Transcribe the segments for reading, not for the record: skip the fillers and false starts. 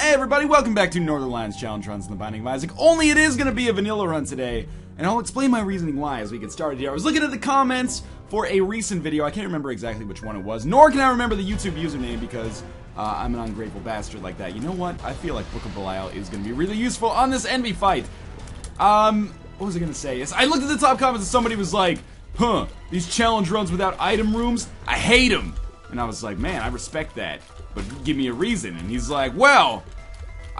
Hey everybody, welcome back to Northernlion's Challenge Runs in the Binding of Isaac. Only it is going to be a vanilla run today, and I'll explain my reasoning why as we get started here. I was looking at the comments for a recent video. I can't remember exactly which one it was, nor can I remember the YouTube username because I'm an ungrateful bastard like that. You know what? I feel like Book of Belial is going to be really useful on this envy fight. What was I going to say? Yes, I looked at the top comments and somebody was like, huh, these challenge runs without item rooms? I hate them. And I was like, man, I respect that, but give me a reason. And he's like, well,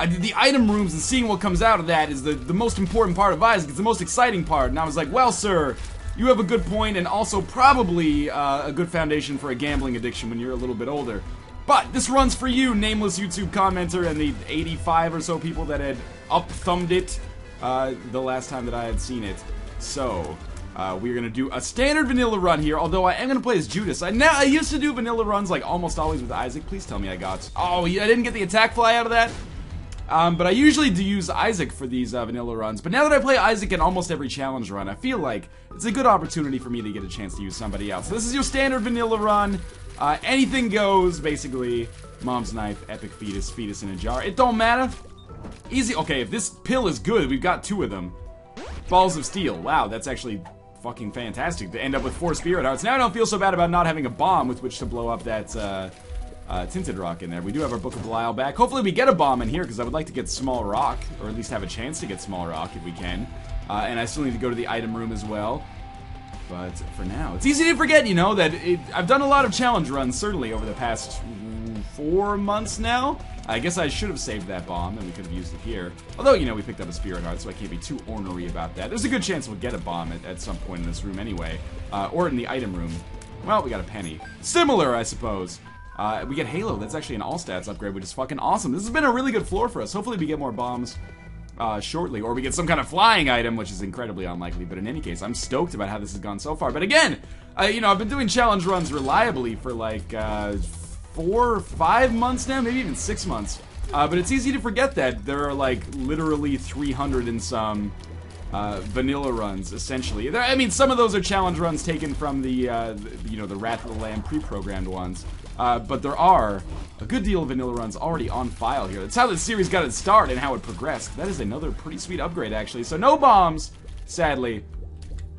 the item rooms and seeing what comes out of that is the most important part of Isaac. It's the most exciting part. And I was like, well, sir, you have a good point, and also probably a good foundation for a gambling addiction when you're a little bit older. But this run's for you, nameless YouTube commenter, and the 85 or so people that had up-thumbed it the last time that I had seen it. So we're gonna do a standard vanilla run here, although I am gonna play as Judas. I used to do vanilla runs like almost always with Isaac. Please tell me I got... Oh, I didn't get the attack fly out of that? But I usually do use Isaac for these vanilla runs. But now that I play Isaac in almost every challenge run, I feel like it's a good opportunity for me to get a chance to use somebody else. So this is your standard vanilla run. Anything goes, basically. Mom's knife, epic fetus, fetus in a jar. It don't matter. Easy. Okay, if this pill is good, we've got 2 of them. Balls of steel. Wow, that's actually fucking fantastic to end up with 4 spirit hearts. Now I don't feel so bad about not having a bomb with which to blow up that tinted rock in there. We do have our Book of Belial back. Hopefully we get a bomb in here because I would like to get small rock, or at least have a chance to get small rock if we can. And I still need to go to the item room as well. But for now, it's easy to forget, you know, that I've done a lot of challenge runs, certainly over the past 4 months now. I guess I should have saved that bomb, and we could have used it here. Although, you know, we picked up a spirit heart, so I can't be too ornery about that. There's a good chance we'll get a bomb at some point in this room anyway. Or in the item room. Well, we got a penny. Similar, I suppose. We get Halo. That's actually an all-stats upgrade, which is fucking awesome. This has been a really good floor for us. Hopefully we get more bombs shortly. Or we get some kind of flying item, which is incredibly unlikely. But in any case, I'm stoked about how this has gone so far. But again, you know, I've been doing challenge runs reliably for like 4 or 5 months now, maybe even 6 months. But it's easy to forget that there are like literally 300 and some vanilla runs, essentially. I mean, some of those are challenge runs taken from the you know, the Wrath of the Lamb pre-programmed ones. But there are a good deal of vanilla runs already on file here. That's how the series got its start and how it progressed. That is another pretty sweet upgrade, actually. So no bombs, sadly.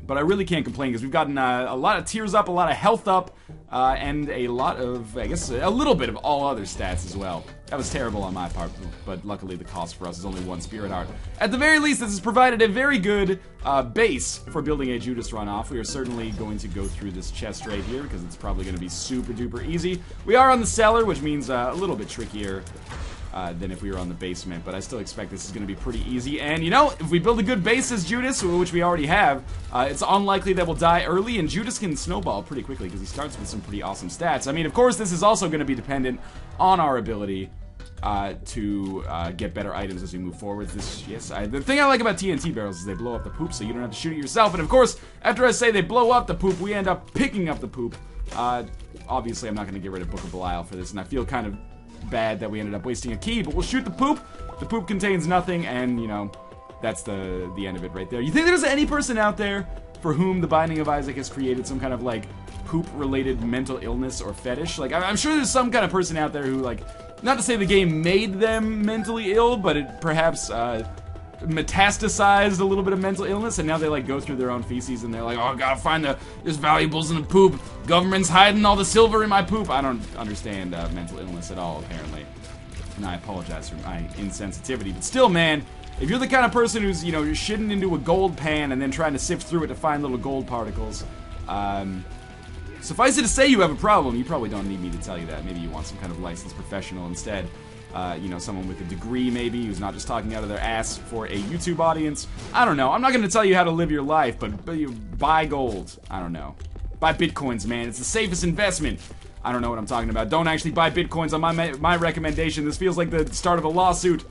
But I really can't complain because we've gotten a lot of tears up, a lot of health up, and a lot of, I guess, a little bit of all other stats as well. That was terrible on my part, but luckily the cost for us is only 1 spirit heart. At the very least, this has provided a very good base for building a Judas run off. We are certainly going to go through this chest right here because it's probably going to be super duper easy. We are on the cellar, which means a little bit trickier than if we were on the basement, but I still expect this is going to be pretty easy. And, you know, if we build a good base as Judas, which we already have, it's unlikely that we'll die early, and Judas can snowball pretty quickly because he starts with some pretty awesome stats. I mean, of course, this is also going to be dependent on our ability to get better items as we move forward. The thing I like about TNT barrels is they blow up the poop, so you don't have to shoot it yourself. And, of course, after I say they blow up the poop, we end up picking up the poop. Obviously, I'm not going to get rid of Book of Belial for this, and I feel kind of bad that we ended up wasting a key, but we'll shoot the poop. The poop contains nothing, and, you know, that's the end of it right there. You think there's any person out there for whom the Binding of Isaac has created some kind of, like, poop-related mental illness or fetish? Like, I'm sure there's some kind of person out there who, like, not to say the game made them mentally ill, but it perhaps, metastasized a little bit of mental illness, and now they like go through their own feces and they're like, oh, I gotta find there's valuables in the poop. Government's hiding all the silver in my poop. I don't understand mental illness at all, apparently. And I apologize for my insensitivity, but still, man, if you're the kind of person who's, you know, you're shitting into a gold pan and then trying to sift through it to find little gold particles, suffice it to say you have a problem. You probably don't need me to tell you that. Maybe you want some kind of licensed professional instead. You know, someone with a degree maybe, who's not just talking out of their ass for a YouTube audience. I don't know. I'm not going to tell you how to live your life, but you buy gold. I don't know. Buy bitcoins, man. It's the safest investment. I don't know what I'm talking about. Don't actually buy bitcoins on my recommendation. This feels like the start of a lawsuit.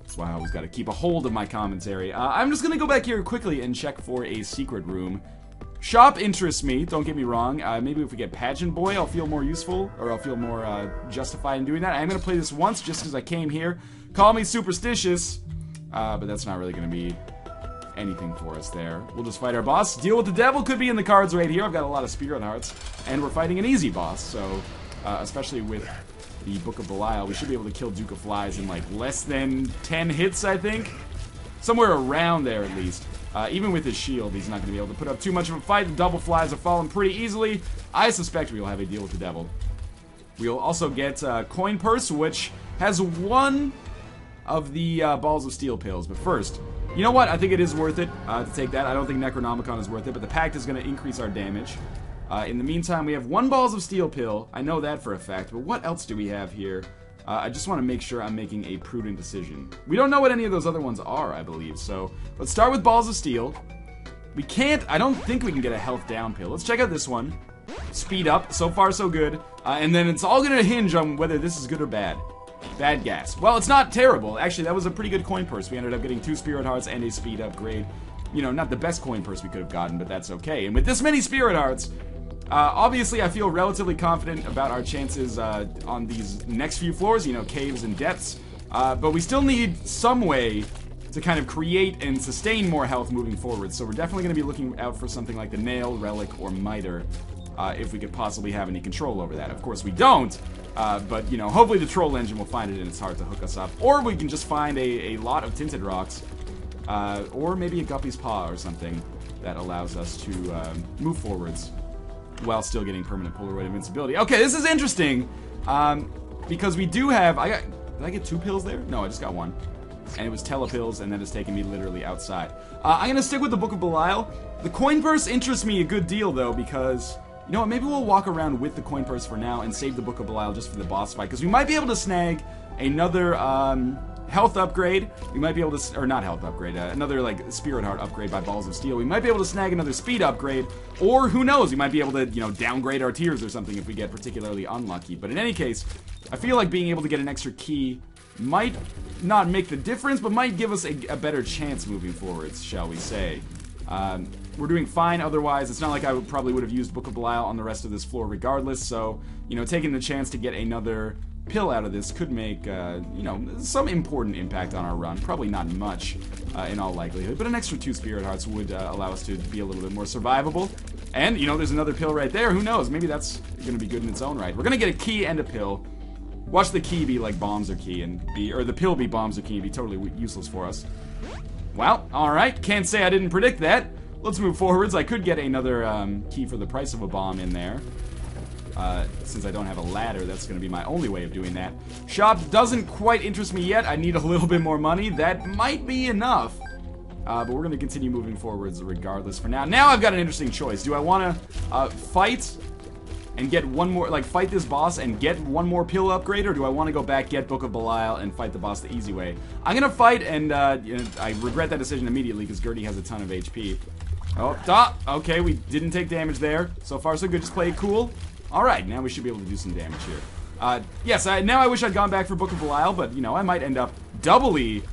That's why I always got to keep a hold of my commentary. I'm just going to go back here quickly and check for a secret room. Shop interests me, don't get me wrong. Maybe if we get Pageant Boy, I'll feel more useful, or I'll feel more justified in doing that. I'm going to play this once just because I came here. Call me superstitious, but that's not really going to be anything for us there. We'll just fight our boss. Deal with the devil could be in the cards right here. I've got a lot of spirit hearts, and we're fighting an easy boss, so especially with the Book of Belial, we should be able to kill Duke of Flies in like less than 10 hits, I think. Somewhere around there at least. Even with his shield, he's not going to be able to put up too much of a fight. The double flies are falling pretty easily. I suspect we will have a deal with the devil. We'll also get Coin Purse, which has one of the Balls of Steel pills. But first, you know what? I think it is worth it to take that. I don't think Necronomicon is worth it, but the Pact is going to increase our damage. In the meantime, we have one Balls of Steel pill. I know that for a fact, but what else do we have here? I just want to make sure I'm making a prudent decision. We don't know what any of those other ones are, I believe, so let's start with Balls of Steel. I don't think we can get a health down pill. Let's check out this one. Speed up, so far so good. And then it's all going to hinge on whether this is good or bad. Bad gas. Well, it's not terrible. Actually, that was a pretty good coin purse. We ended up getting 2 Spirit Hearts and a speed upgrade. You know, not the best coin purse we could have gotten, but that's okay. And with this many Spirit Hearts, obviously I feel relatively confident about our chances on these next few floors, you know, caves and depths. But we still need some way to kind of create and sustain more health moving forward. So we're definitely going to be looking out for something like the Nail, Relic, or Miter. If we could possibly have any control over that. Of course we don't, but you know, hopefully the Troll Engine will find it in its heart to hook us up. Or we can just find a lot of Tinted Rocks, or maybe a Guppy's Paw or something that allows us to move forwards while still getting permanent Polaroid invincibility. Okay, this is interesting, because we do have, did I get 2 pills there? No, I just got 1. And it was Telepills, and that is taking me literally outside. I'm gonna stick with the Book of Belial. The Coin Purse interests me a good deal though, because you know what, maybe we'll walk around with the Coin Purse for now and save the Book of Belial just for the boss fight, because we might be able to snag another health upgrade. We might be able to, or not health upgrade, another like Spirit Heart upgrade by Balls of Steel. We might be able to snag another speed upgrade, or who knows, we might be able to, you know, downgrade our tiers or something if we get particularly unlucky. But in any case, I feel like being able to get an extra key might not make the difference, but might give us a better chance moving forwards, shall we say. We're doing fine otherwise. It's not like I probably would have used Book of Belial on the rest of this floor regardless, so, you know, taking the chance to get another pill out of this could make, you know, some important impact on our run. Probably not much, in all likelihood, but an extra 2 Spirit Hearts would allow us to be a little bit more survivable. And, you know, there's another pill right there. Who knows? Maybe that's going to be good in its own right. We're going to get a key and a pill. Watch the key be like bombs or key and be, or the pill be bombs or key and be totally useless for us. Well, alright. Can't say I didn't predict that. Let's move forwards. I could get another key for the price of a bomb in there. Since I don't have a ladder, that's going to be my only way of doing that. Shop doesn't quite interest me yet. I need a little bit more money. That might be enough. But we're going to continue moving forwards regardless for now. Now I've got an interesting choice. Do I want to fight and get one more, like fight this boss and get one more pill upgrade, or do I want to go back, get Book of Belial, and fight the boss the easy way? I'm going to fight, and you know, I regret that decision immediately because Gertie has a ton of HP. Oh, okay, we didn't take damage there. So far, so good. Just play it cool. Alright, now we should be able to do some damage here. Yes, now I wish I'd gone back for Book of Belial, but, you know, I might end up doubly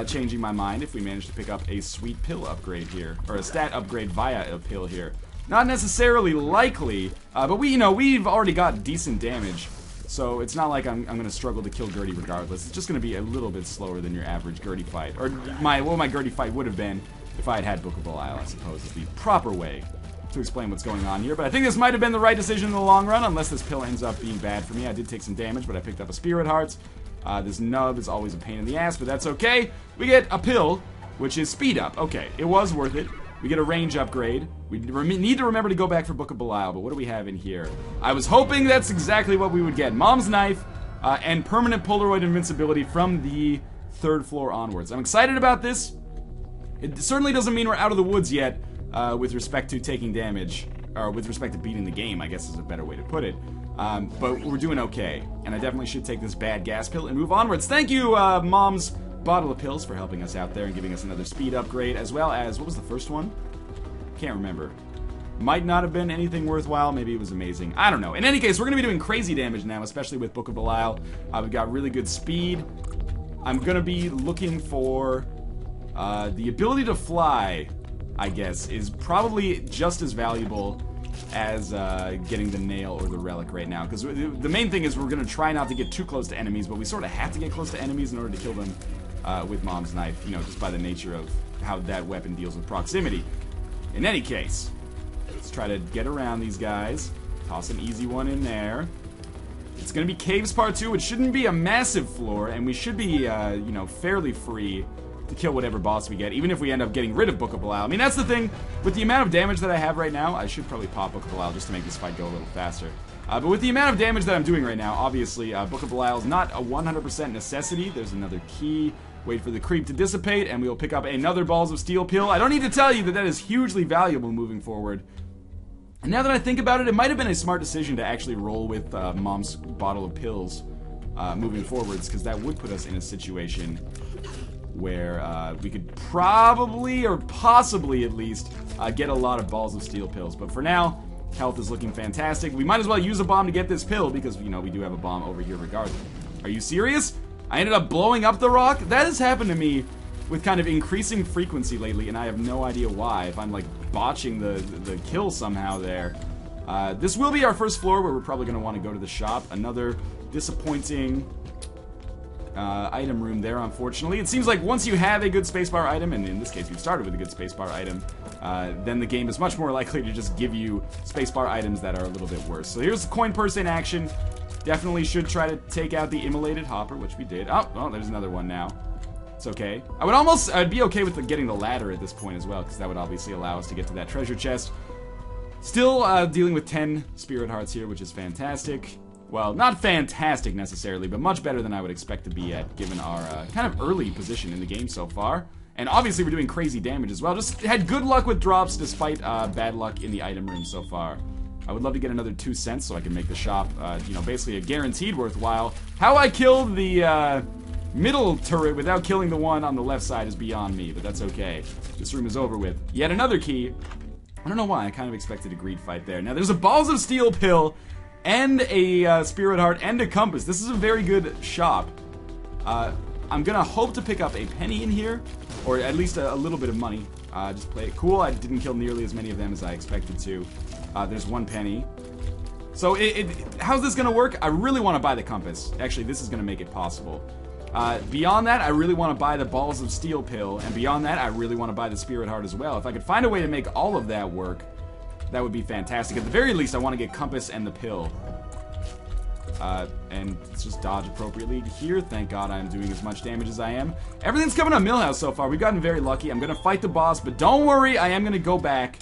changing my mind if we manage to pick up a sweet pill upgrade here. Or a stat upgrade via a pill here. Not necessarily likely, but we've already got decent damage. So it's not like I'm going to struggle to kill Gertie regardless. It's just going to be a little bit slower than your average Gertie fight. Or what my Gertie fight would have been if I had had Book of Belial, I suppose, is the proper way to explain what's going on here. But I think this might have been the right decision in the long run, unless this pill ends up being bad for me. I did take some damage, but I picked up a Spirit Heart. This nub is always a pain in the ass, but that's okay. We get a pill, which is speed up. Okay, it was worth it. We get a range upgrade. We need to remember to go back for Book of Belial, but what do we have in here? I was hoping that's exactly what we would get. Mom's Knife, and permanent Polaroid invincibility from the 3rd floor onwards. I'm excited about this. It certainly doesn't mean we're out of the woods yet, with respect to taking damage, or with respect to beating the game, I guess is a better way to put it. But we're doing okay, and I definitely should take this bad gas pill and move onwards. Thank you, Mom's Bottle of Pills, for helping us out there and giving us another speed upgrade, as well as, what was the first one? Can't remember. Might not have been anything worthwhile, maybe it was amazing. I don't know. In any case, we're going to be doing crazy damage now, especially with Book of Belial. We've got really good speed. I'm going to be looking for the ability to fly, I guess, is probably just as valuable as getting the nail or the relic right now. Because the main thing is we're going to try not to get too close to enemies, but we sort of have to get close to enemies in order to kill them with Mom's Knife, you know, just by the nature of how that weapon deals with proximity. In any case, let's try to get around these guys. Toss an easy one in there. It's going to be Caves Part 2, which shouldn't be a massive floor, and we should be, you know, fairly free to kill whatever boss we get, even if we end up getting rid of Book of Belial. I mean, that's the thing. With the amount of damage that I have right now, I should probably pop Book of Belial just to make this fight go a little faster. But with the amount of damage that I'm doing right now, obviously, Book of Belial is not a 100% necessity. There's another key. Wait for the creep to dissipate, and we'll pick up another Balls of Steel pill. I don't need to tell you that that is hugely valuable moving forward. And now that I think about it, it might have been a smart decision to actually roll with Mom's bottle of pills moving forwards, because that would put us in a situation where we could probably, or possibly at least, get a lot of Balls of Steel pills. But for now, health is looking fantastic. We might as well use a bomb to get this pill, because, you know, we do have a bomb over here regardless. Are you serious? I ended up blowing up the rock? That has happened to me with kind of increasing frequency lately, and I have no idea why. If I'm, like, botching the kill somehow there. This will be our first floor where we're probably going to want to go to the shop. Another disappointing item room there, unfortunately. It seems like once you have a good spacebar item, and in this case we've started with a good spacebar item, then the game is much more likely to just give you spacebar items that are a little bit worse. So here's the coin purse in action. Definitely should try to take out the immolated hopper, which we did. Oh, well, there's another one now. It's okay. I'd be okay with getting the ladder at this point as well, because that would obviously allow us to get to that treasure chest. Still dealing with 10 spirit hearts here, which is fantastic. Well, not fantastic necessarily, but much better than I would expect to be at, given our kind of early position in the game so far. And obviously we're doing crazy damage as well. Just had good luck with drops despite bad luck in the item room so far. I would love to get another 2 cents so I can make the shop, you know, basically a guaranteed worthwhile. How I killed the middle turret without killing the one on the left side is beyond me, but that's okay. This room is over with. Yet another key. I don't know why, I kind of expected a greed fight there. Now there's a Balls of Steel pill, and a Spirit Heart, and a Compass. This is a very good shop. I'm gonna hope to pick up a penny in here, or at least a little bit of money. Just play it cool. I didn't kill nearly as many of them as I expected to. There's 1 penny. So how's this gonna work? I really want to buy the Compass. Actually, this is gonna make it possible. Beyond that, I really want to buy the Balls of Steel pill, and beyond that, I really want to buy the Spirit Heart as well. If I could find a way to make all of that work, that would be fantastic. At the very least, I want to get Compass and the pill. And let's just dodge appropriately here. Thank God I'm doing as much damage as I am. Everything's coming on Millhouse so far. We've gotten very lucky. I'm going to fight the boss, but don't worry, I am going to go back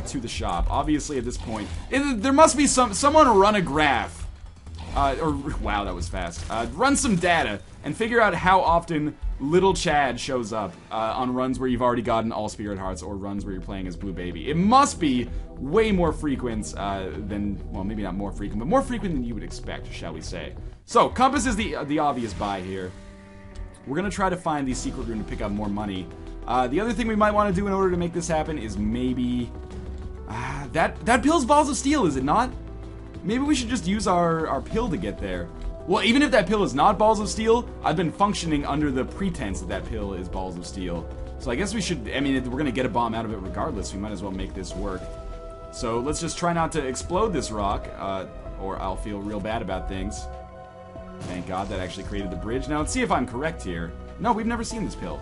to the shop. Obviously, at this point, there must be someone run a graph. Wow, that was fast. Run some data and figure out how often Little Chad shows up on runs where you've already gotten all Spirit Hearts, or runs where you're playing as Blue Baby. It must be way more frequent than, well, maybe not more frequent, but more frequent than you would expect, shall we say. So, Compass is the obvious buy here. We're going to try to find the secret room to pick up more money. The other thing we might want to do in order to make this happen is maybe... that pill's Balls of Steel, is it not? Maybe we should just use our pill to get there. Well, even if that pill is not Balls of Steel, I've been functioning under the pretense that that pill is Balls of Steel. So I guess we should, I mean, we're going to get a bomb out of it regardless. We might as well make this work. So let's just try not to explode this rock, or I'll feel real bad about things. Thank God that actually created the bridge. Now let's see if I'm correct here. No, we've never seen this pill.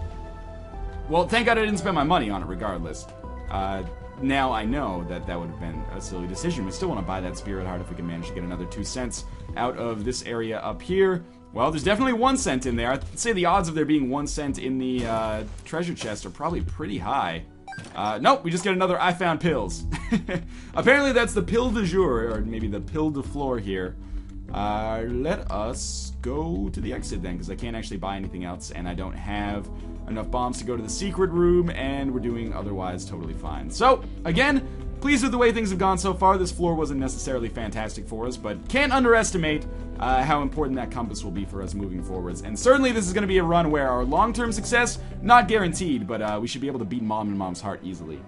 Well, thank God I didn't spend my money on it regardless. Now I know that that would have been a silly decision. We still want to buy that Spirit Heart if we can manage to get another 2 cents out of this area up here. Well, there's definitely 1 cent in there. I'd say the odds of there being 1 cent in the treasure chest are probably pretty high. Nope, we just get another I found pills. Apparently that's the pill du jour, or maybe the pill de floor here. Let us go to the exit then, because I can't actually buy anything else, and I don't have enough bombs to go to the secret room, and we're doing otherwise totally fine. So, again, pleased with the way things have gone so far. This floor wasn't necessarily fantastic for us, but can't underestimate how important that compass will be for us moving forwards. And certainly this is going to be a run where our long-term success, not guaranteed, but we should be able to beat Mom and Mom's heart easily.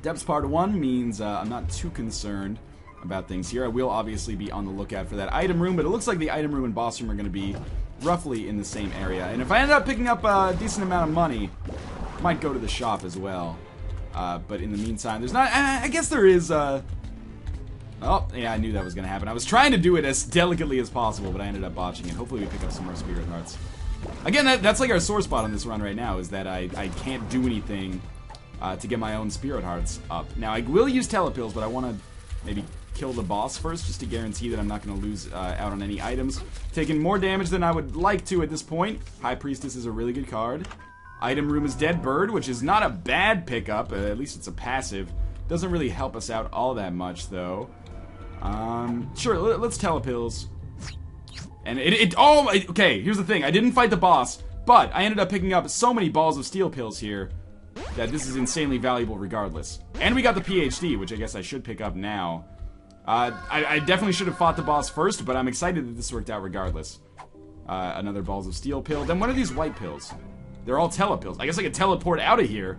Depths Part 1 means I'm not too concerned about things here. I will obviously be on the lookout for that item room, but it looks like the item room and boss room are going to be roughly in the same area. And if I end up picking up a decent amount of money, I might go to the shop as well. But in the meantime, there's not... I guess there is... Oh, yeah, I knew that was going to happen. I was trying to do it as delicately as possible, but I ended up botching it. Hopefully we pick up some more Spirit Hearts. Again, that's like our sore spot on this run right now, is that I can't do anything to get my own Spirit Hearts up. Now, I will use Telepills, but I want to maybe kill the boss first, just to guarantee that I'm not going to lose out on any items. Taking more damage than I would like to at this point. High Priestess is a really good card. Item Room is Dead Bird, which is not a bad pickup. At least it's a passive. Doesn't really help us out all that much, though. Sure, let's Telepills. And okay, here's the thing. I didn't fight the boss, but I ended up picking up so many balls of steel pills here that this is insanely valuable regardless. And we got the PhD, which I guess I should pick up now. I definitely should have fought the boss first, but I'm excited that this worked out regardless. Another balls of steel pill. Then what are these white pills? They're all telepills. I guess I could teleport out of here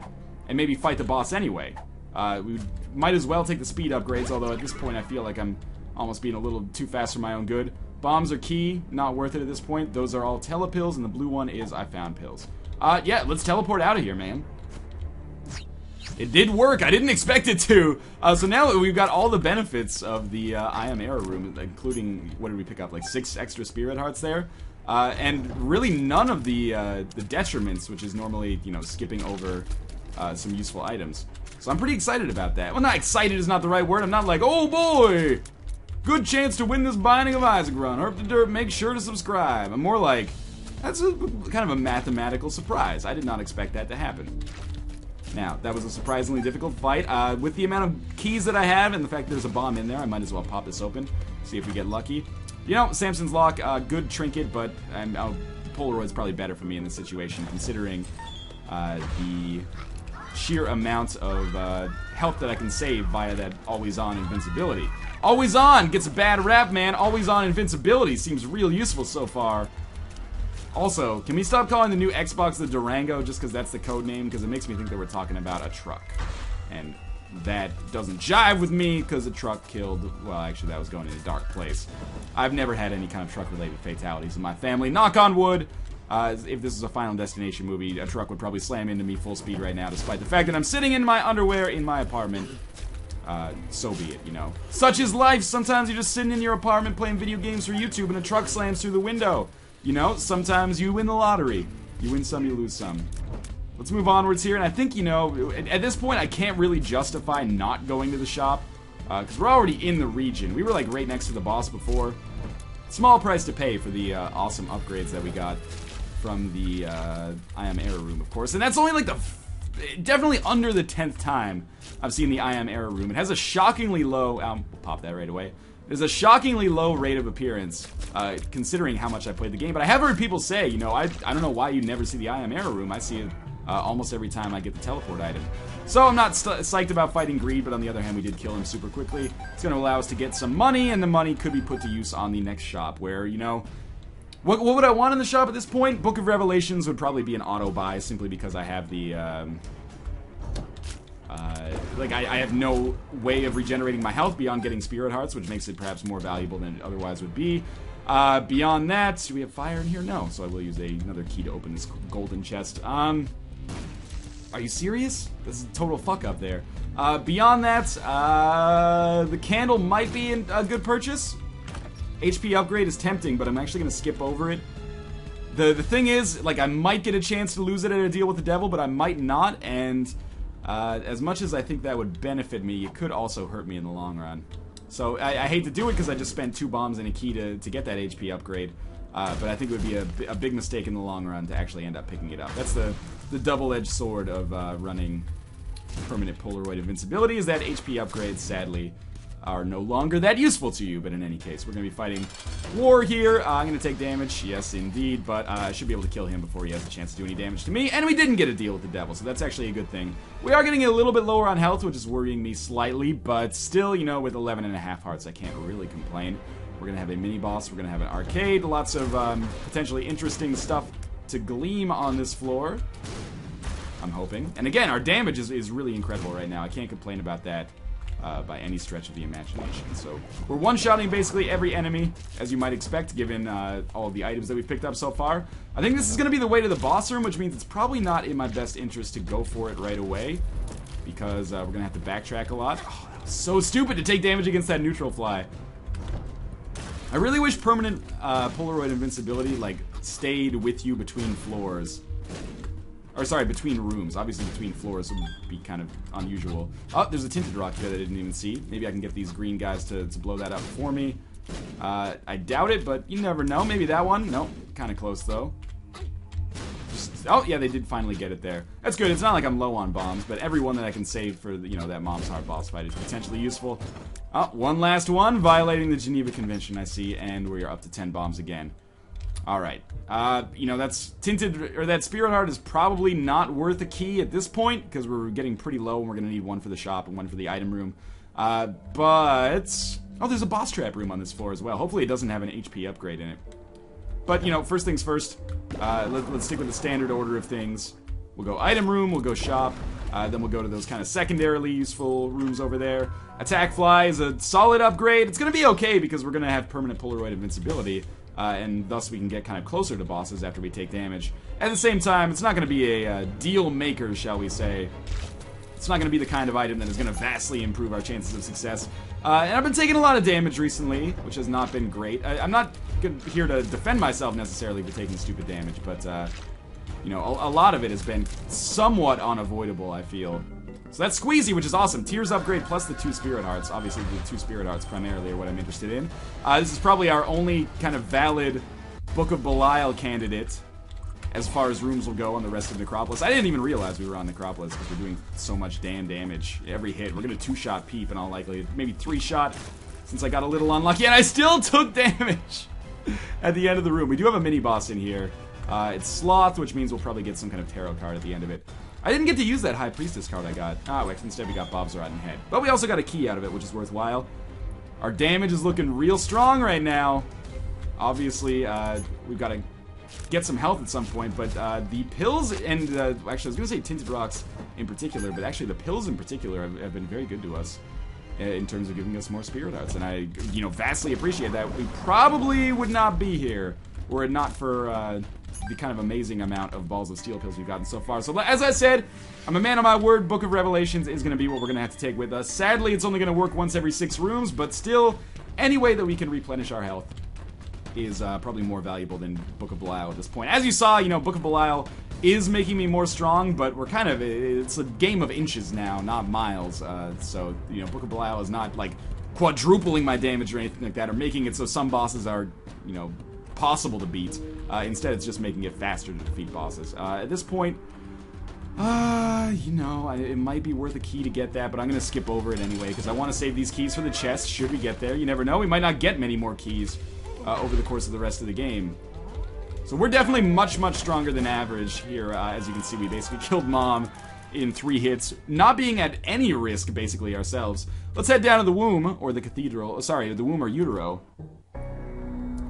and maybe fight the boss anyway. We might as well take the speed upgrades, although at this point I feel like I'm almost being a little too fast for my own good. Bombs are key, not worth it at this point. Those are all telepills, and the blue one is I found pills. Yeah, let's teleport out of here, man. It did work. I didn't expect it to. So now we've got all the benefits of the I Am Error Room, including, what did we pick up, like 6 extra spirit hearts there? And really none of the detriments, which is normally, you know, skipping over some useful items. So I'm pretty excited about that. Well, not excited is not the right word. I'm not like, oh boy, good chance to win this Binding of Isaac run. Herp the Derp, make sure to subscribe. I'm more like, that's kind of a mathematical surprise. I did not expect that to happen. Now, that was a surprisingly difficult fight. With the amount of keys that I have and the fact that there's a bomb in there, I might as well pop this open, see if we get lucky. You know, Samson's Lock, good trinket, but Polaroid's probably better for me in this situation, considering the sheer amount of health that I can save via that always-on invincibility. Always On gets a bad rap, man. Always On invincibility seems real useful so far. Also, can we stop calling the new Xbox the Durango just because that's the code name? Because it makes me think that we're talking about a truck. And that doesn't jive with me because a truck killed... Well, actually, that was going in a dark place. I've never had any kind of truck-related fatalities in my family. Knock on wood! If this was a Final Destination movie, a truck would probably slam into me full speed right now, despite the fact that I'm sitting in my underwear in my apartment. So be it, you know. Such is life. Sometimes you're just sitting in your apartment playing video games for YouTube and a truck slams through the window. You know, sometimes you win the lottery. You win some, you lose some. Let's move onwards here, and I think, you know, at this point I can't really justify not going to the shop, because we're already in the region. We were, like, right next to the boss before. Small price to pay for the awesome upgrades that we got from the I Am Error Room, of course. And that's only, like, definitely under the 10th time I've seen the I Am Error Room. It has a shockingly low... we'll pop that right away. There's a shockingly low rate of appearance, considering how much I played the game. But I have heard people say, you know, I don't know why you never see the I Am Error Room. I see it almost every time I get the teleport item. So I'm not psyched about fighting Greed, but on the other hand, we did kill him super quickly. It's going to allow us to get some money, and the money could be put to use on the next shop, where, you know... What would I want in the shop at this point? Book of Revelations would probably be an auto-buy, simply because I have the... I have no way of regenerating my health beyond getting Spirit Hearts, which makes it perhaps more valuable than it otherwise would be. Beyond that, do we have fire in here? No, so I will use another key to open this golden chest. Are you serious? This is a total fuck up there. Beyond that, the candle might be a good purchase. HP upgrade is tempting, but I'm actually going to skip over it. The thing is, like, I might get a chance to lose it at a deal with the devil, but I might not, and... as much as I think that would benefit me, it could also hurt me in the long run. So I hate to do it because I just spent 2 bombs and a key to get that HP upgrade. But I think it would be a big mistake in the long run to actually end up picking it up. That's the double-edged sword of running permanent Polaroid invincibility, is that HP upgrades, sadly, are no longer that useful to you. But in any case, we're going to be fighting War here. I'm going to take damage, yes indeed, but I should be able to kill him before he has a chance to do any damage to me. And we didn't get a deal with the devil, so that's actually a good thing. We are getting a little bit lower on health, which is worrying me slightly, but still, you know, with 11.5 hearts, I can't really complain. We're going to have a mini-boss, we're going to have an arcade, lots of potentially interesting stuff to gleam on this floor. I'm hoping. And again, our damage is really incredible right now. I can't complain about that. By any stretch of the imagination. So we're one-shotting basically every enemy, as you might expect, given all of the items that we've picked up so far. I think this is going to be the way to the boss room, which means it's probably not in my best interest to go for it right away, because we're going to have to backtrack a lot. Oh, that was so stupid to take damage against that neutral fly. I really wish permanent Polaroid invincibility, like, stayed with you between floors. Or sorry, between rooms. Obviously between floors would be kind of unusual. Oh, there's a tinted rock here that I didn't even see. Maybe I can get these green guys to blow that up for me. I doubt it, but you never know. Maybe that one. Nope. Kind of close, though. Oh, yeah, they did finally get it there. That's good. It's not like I'm low on bombs, but every one that I can save for, you know, that Mom's Heart boss fight is potentially useful. Oh, one last one. Violating the Geneva Convention, I see, and we are up to 10 bombs again. Alright. You know, that's tinted, or that Spirit Heart is probably not worth a key at this point, because we're getting pretty low, and we're going to need one for the shop and one for the item room. But... Oh, there's a boss trap room on this floor as well. Hopefully it doesn't have an HP upgrade in it. But, you know, first things first, let's stick with the standard order of things. We'll go item room, we'll go shop, then we'll go to those kind of secondarily useful rooms over there. Attack Fly is a solid upgrade. It's going to be okay because we're going to have permanent Polaroid invincibility, and thus we can get kind of closer to bosses after we take damage. At the same time, it's not going to be a deal maker, shall we say. It's not going to be the kind of item that is going to vastly improve our chances of success. And I've been taking a lot of damage recently, which has not been great. I'm not here to defend myself necessarily for taking stupid damage, but, you know, a lot of it has been somewhat unavoidable, I feel. So that's Squeezy, which is awesome. Tears upgrade plus the 2 Spirit Hearts. Obviously, the 2 Spirit Hearts primarily are what I'm interested in. This is probably our only kind of valid Book of Belial candidate as far as rooms will go on the rest of Necropolis. I didn't even realize we were on Necropolis because we're doing so much damn damage every hit. We're going to 2-shot Peep in all likelihood. Maybe 3-shot since I got a little unlucky, and I still took damage at the end of the room. We do have a mini-boss in here. It's Sloth, which means we'll probably get some kind of tarot card at the end of it. I didn't get to use that High Priestess card I got. Instead we got Bob's Rotten Head. But we also got a key out of it, which is worthwhile. Our damage is looking real strong right now. Obviously, we've got to get some health at some point, but the pills and, actually I was going to say Tinted Rocks in particular, but actually the pills in particular have been very good to us in terms of giving us more Spirit Hearts, and I, you know, vastly appreciate that. We probably would not be here were it not for the kind of amazing amount of Balls of Steel pills we've gotten so far. So as I said, I'm a man of my word. Book of Revelations is going to be what we're going to have to take with us. Sadly, it's only going to work once every 6 rooms, but still, any way that we can replenish our health is probably more valuable than Book of Belial at this point. As you saw, you know, Book of Belial is making me more strong, but we're kind of, it's a game of inches now, not miles. So, you know, Book of Belial is not, like, quadrupling my damage or anything like that, or making it so some bosses are, you know, possible to beat. Instead, it's just making it faster to defeat bosses. At this point, you know, it might be worth a key to get that, but I'm going to skip over it anyway, because I want to save these keys for the chest, should we get there. You never know, we might not get many more keys over the course of the rest of the game. So we're definitely much, much stronger than average here. As you can see, we basically killed Mom in 3 hits, not being at any risk, basically, ourselves. Let's head down to the womb, or the cathedral, sorry, the womb or utero.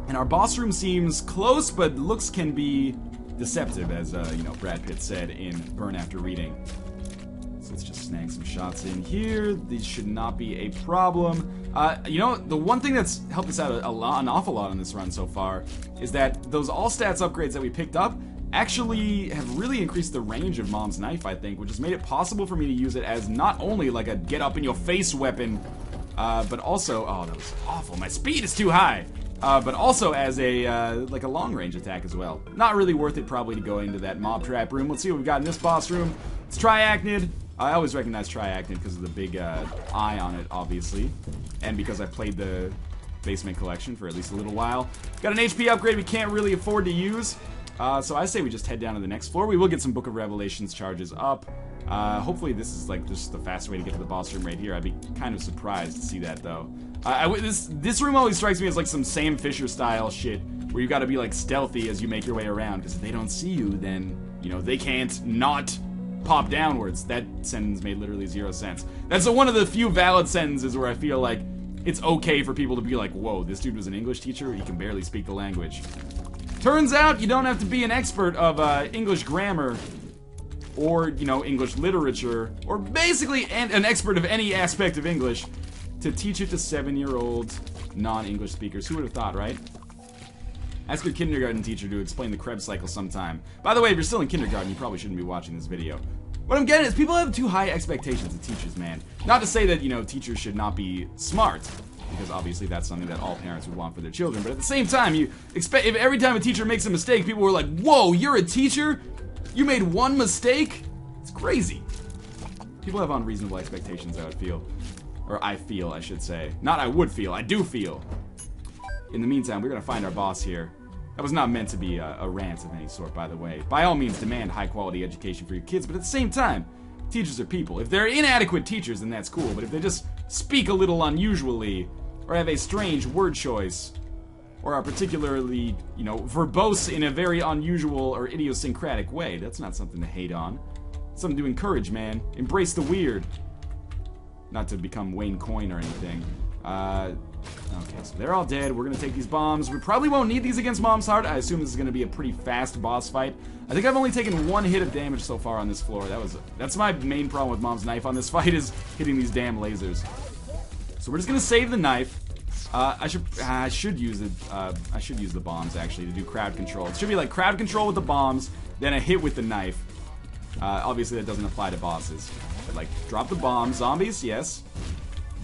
And our boss room seems close, but looks can be deceptive, as, you know, Brad Pitt said in Burn After Reading. So let's just snag some shots in here. These should not be a problem. You know, the one thing that's helped us out an awful lot on this run so far is that those all-stats upgrades that we picked up actually have really increased the range of Mom's knife, I think, which has made it possible for me to use it as not only like a get-up-in-your-face weapon, but also... Oh, that was awful. My speed is too high. But also as a, like a long-range attack as well. Not really worth it probably to go into that mob trap room. Let's see what we've got in this boss room. It's Triachnid. I always recognize Triachnid because of the big eye on it, obviously. And because I played the Basement Collection for at least a little while. Got an HP upgrade we can't really afford to use. So I say we just head down to the next floor. We will get some Book of Revelations charges up. Hopefully this is like just the fast way to get to the boss room right here. I'd be kind of surprised to see that though. This room always strikes me as like some Sam Fisher style shit where you gotta be like stealthy as you make your way around, because if they don't see you, then, you know, they can't not pop downwards. That sentence made literally 0 sense. That's one of the few valid sentences where I feel like it's okay for people to be like, whoa, this dude was an English teacher, he can barely speak the language. Turns out you don't have to be an expert of English grammar or, you know, English literature, or basically an expert of any aspect of English to teach it to 7-year-old non-English speakers. Who would have thought, right? Ask your kindergarten teacher to explain the Krebs cycle sometime. By the way, if you're still in kindergarten, you probably shouldn't be watching this video. What I'm getting is people have too high expectations of teachers, man. Not to say that, you know, teachers should not be smart, because obviously that's something that all parents would want for their children. But at the same time, you expect, if every time a teacher makes a mistake, people were like, whoa, you're a teacher? You made one mistake? It's crazy. People have unreasonable expectations, I would feel. Or I feel, I should say. Not I would feel, I do feel. In the meantime, we're gonna find our boss here. That was not meant to be a rant of any sort, by the way. By all means, demand high-quality education for your kids, but at the same time, teachers are people. If they're inadequate teachers, then that's cool, but if they just speak a little unusually, or have a strange word choice, or are particularly, you know, verbose in a very unusual or idiosyncratic way, that's not something to hate on. It's something to encourage, man. Embrace the weird. Not to become Wayne Coyne or anything. Okay, so they're all dead. We're gonna take these bombs. We probably won't need these against Mom's Heart. I assume this is gonna be a pretty fast boss fight. I think I've only taken one hit of damage so far on this floor. That's my main problem with Mom's knife on this fight, is hitting these damn lasers. So we're just gonna save the knife. I should use it. I should use the bombs actually to do crowd control. It should be like crowd control with the bombs, then a hit with the knife. Obviously that doesn't apply to bosses. But like, drop the bomb, zombies, yes.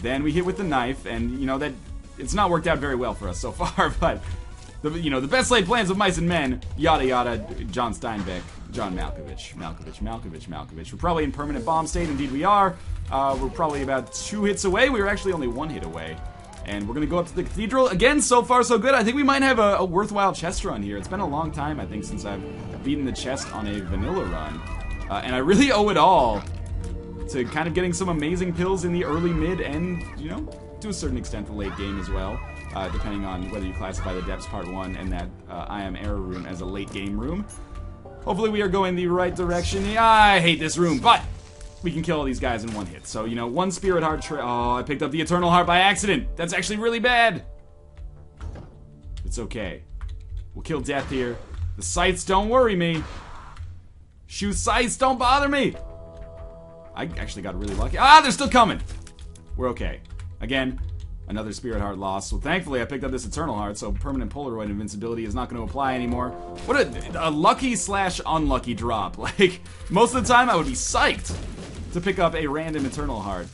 Then we hit with the knife, and you know that it's not worked out very well for us so far. But the best laid plans of mice and men, yada yada. John Steinbeck, John Malkovich. We're probably in permanent bomb state. Indeed, we are. We're probably about 2 hits away. We were actually only 1 hit away. And we're gonna go up to the cathedral again. So far, so good. I think we might have a worthwhile chest run here. It's been a long time, I think, since I've beaten the chest on a vanilla run, and I really owe it all to kind of getting some amazing pills in the early, mid, and, you know, to a certain extent, the late game as well, depending on whether you classify the Depths Part 1 and that I Am Error room as a late game room. Hopefully we are going the right direction. I hate this room, but we can kill all these guys in 1 hit. So, you know, 1 Spirit Heart oh, I picked up the Eternal Heart by accident. That's actually really bad. It's okay. We'll kill Death here. The sights don't worry me. Shoot sights don't bother me. I actually got really lucky. Ah, they're still coming. We're okay. Again, another Spirit Heart loss. So thankfully I picked up this Eternal Heart, so permanent Polaroid invincibility is not going to apply anymore. What a lucky / unlucky drop. Like, most of the time I would be psyched to pick up a random Eternal Heart.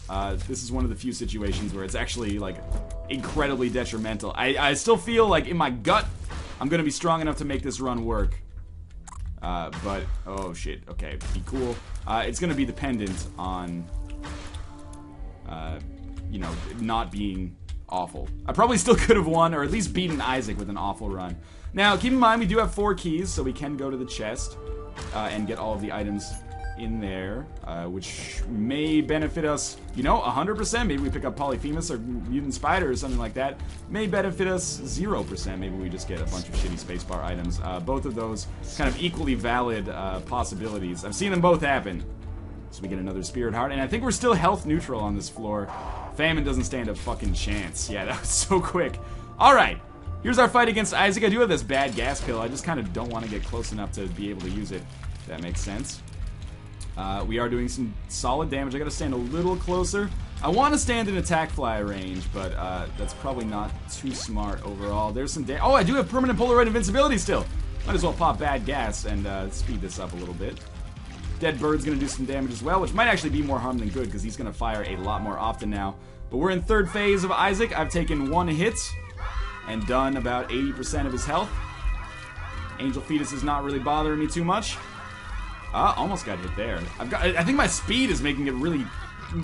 This is one of the few situations where it's actually, like, incredibly detrimental. I still feel like in my gut I'm going to be strong enough to make this run work. But, oh shit, okay, be cool. It's gonna be dependent on, you know, not being awful. I probably still could have won, or at least beaten Isaac with an awful run. Now, keep in mind, we do have 4 keys, so we can go to the chest, and get all of the items in there, which may benefit us, you know, 100%. Maybe we pick up Polyphemus or Mutant Spider or something like that. May benefit us 0%. Maybe we just get a bunch of shitty spacebar items. Both of those kind of equally valid possibilities. I've seen them both happen. So we get another Spirit Heart, and I think we're still health neutral on this floor. Famine doesn't stand a fucking chance. Yeah, that was so quick. Alright, here's our fight against Isaac. I do have this bad gas pill. I just kind of don't want to get close enough to be able to use it. If that makes sense. We are doing some solid damage. I gotta stand a little closer. I want to stand in attack fly range, but that's probably not too smart overall. There's some oh, I do have permanent Polaroid invincibility still. Might as well pop bad gas and speed this up a little bit. Dead Bird's gonna do some damage as well, which might actually be more harm than good because he's gonna fire a lot more often now. But we're in 3rd phase of Isaac. I've taken 1 hit and done about 80% of his health. Angel Fetus is not really bothering me too much. Almost got hit there. I think my speed is making it really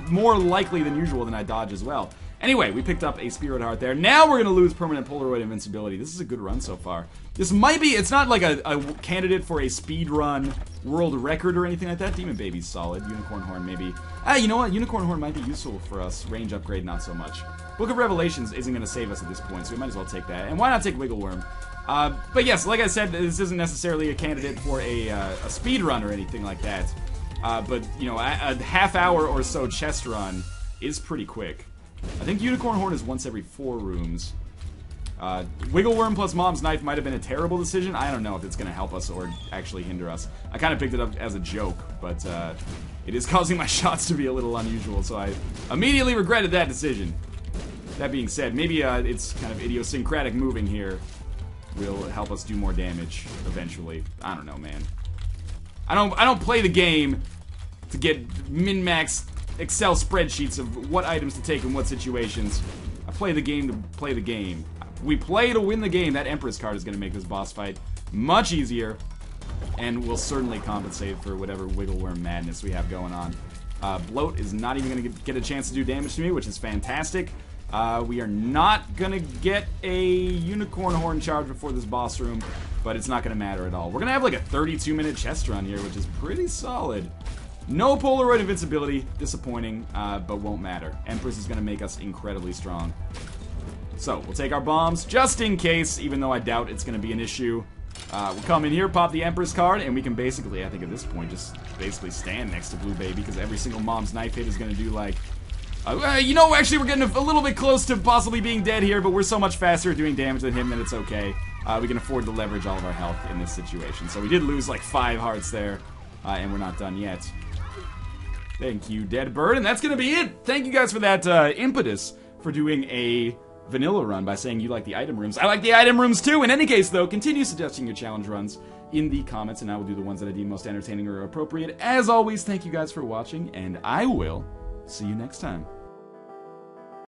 more likely than usual than I dodge as well. Anyway, we picked up a Spirit Heart there. Now we're gonna lose permanent Polaroid invincibility. This is a good run so far. This might be, it's not like a candidate for a speed run world record or anything like that. Demon Baby's solid. Unicorn Horn maybe. You know what? Unicorn Horn might be useful for us. Range upgrade, not so much. Book of Revelations isn't gonna save us at this point, so we might as well take that. And why not take Wiggle Worm? But yes, like I said, this isn't necessarily a candidate for a speed run or anything like that. But, you know, a half hour or so chest run is pretty quick. I think Unicorn Horn is once every 4 rooms. Wiggle Worm plus Mom's Knife might have been a terrible decision. I don't know if it's going to help us or actually hinder us. I kind of picked it up as a joke, but it is causing my shots to be a little unusual, so I immediately regretted that decision. That being said, maybe it's kind of idiosyncratic moving here will help us do more damage eventually. I don't know, man. I don't play the game to get min-max Excel spreadsheets of what items to take in what situations. I play the game to play the game. We play to win the game. That Empress card is going to make this boss fight much easier. and will certainly compensate for whatever wiggle worm madness we have going on. Bloat is not even going to get a chance to do damage to me, which is fantastic. We are not going to get a unicorn horn charge before this boss room, but it's not going to matter at all. We're going to have like a 32-minute chest run here, which is pretty solid. No Polaroid invincibility, disappointing, but won't matter. Empress is going to make us incredibly strong. So, we'll take our bombs, just in case, even though I doubt it's going to be an issue. We'll come in here, pop the Empress card, and we can basically, I think at this point, just basically stand next to Blue Baby, because every single mom's knife hit is going to do, like... you know, actually, we're getting a little bit close to possibly being dead here, but we're so much faster at doing damage than him that it's okay. We can afford to leverage all of our health in this situation. So we did lose, like, 5 hearts there, and we're not done yet. Thank you, Dead Bird, and that's going to be it! Thank you guys for that impetus for doing a... vanilla run by saying you like the item rooms. I like the item rooms too! In any case, though, continue suggesting your challenge runs in the comments, and I will do the ones that I deem most entertaining or appropriate. As always, thank you guys for watching, and I will see you next time.